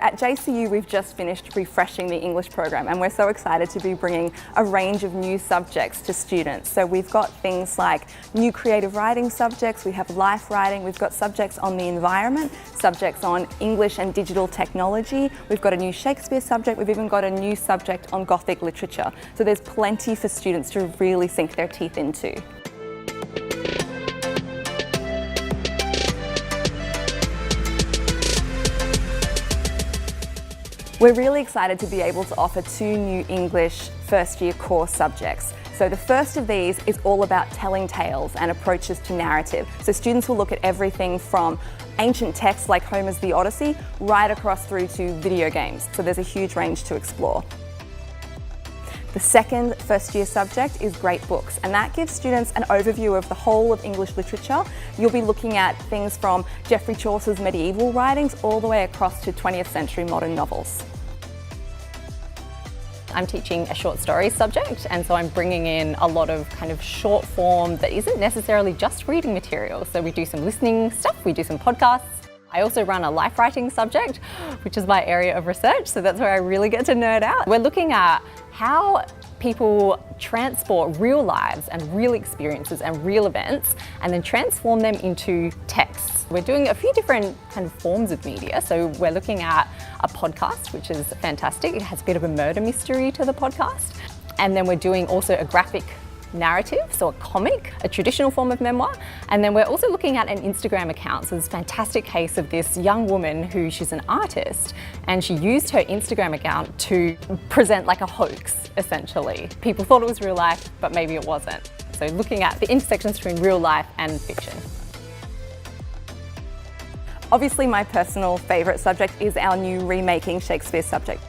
at JCU we've just finished refreshing the English program, and we're so excited to be bringing a range of new subjects to students. So we've got things like new creative writing subjects, we have life writing, we've got subjects on the environment, subjects on English and digital technology, we've got a new Shakespeare subject, we've even got a new subject on Gothic literature. So there's plenty for students to really sink their teeth into. We're really excited to be able to offer 2 new English first-year core subjects. So the first of these is all about telling tales and approaches to narrative. So students will look at everything from ancient texts like Homer's The Odyssey right across through to video games. So there's a huge range to explore. The second first-year subject is Great Books, and that gives students an overview of the whole of English literature. You'll be looking at things from Geoffrey Chaucer's medieval writings all the way across to 20th century modern novels. I'm teaching a short story subject, and so I'm bringing in a lot of kind of short form that isn't necessarily just reading material. So we do some listening stuff, we do some podcasts. I also run a life writing subject, which is my area of research, so that's where I really get to nerd out. We're looking at how people transport real lives and real experiences and real events and then transform them into texts. We're doing a few different kind of forms of media. So we're looking at a podcast, which is fantastic. It has a bit of a murder mystery to the podcast. And then we're doing also a graphic narrative, so a comic, a traditional form of memoir. And then we're also looking at an Instagram account. So there's a fantastic case of this young woman she's an artist, and she used her Instagram account to present like a hoax, essentially. People thought it was real life, but maybe it wasn't. So looking at the intersections between real life and fiction. Obviously, my personal favourite subject is our new Remaking Shakespeare subject.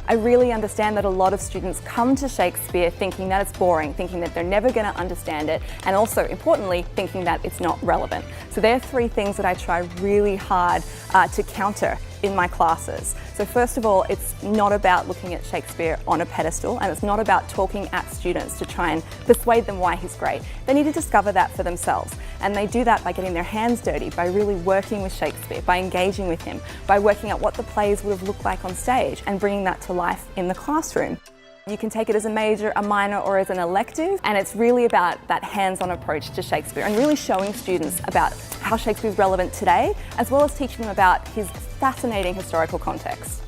I really understand that a lot of students come to Shakespeare thinking that it's boring, thinking that they're never going to understand it, and also, importantly, thinking that it's not relevant. So there are 3 things that I try really hard to counter in my classes. So first of all, it's not about looking at Shakespeare on a pedestal, and it's not about talking at students to try and persuade them why he's great. They need to discover that for themselves, and they do that by getting their hands dirty, by really working with Shakespeare, by engaging with him, by working out what the plays would have looked like on stage and bringing that to life in the classroom. You can take it as a major, a minor, or as an elective, and it's really about that hands-on approach to Shakespeare and really showing students about how Shakespeare is relevant today, as well as teaching them about his fascinating historical context.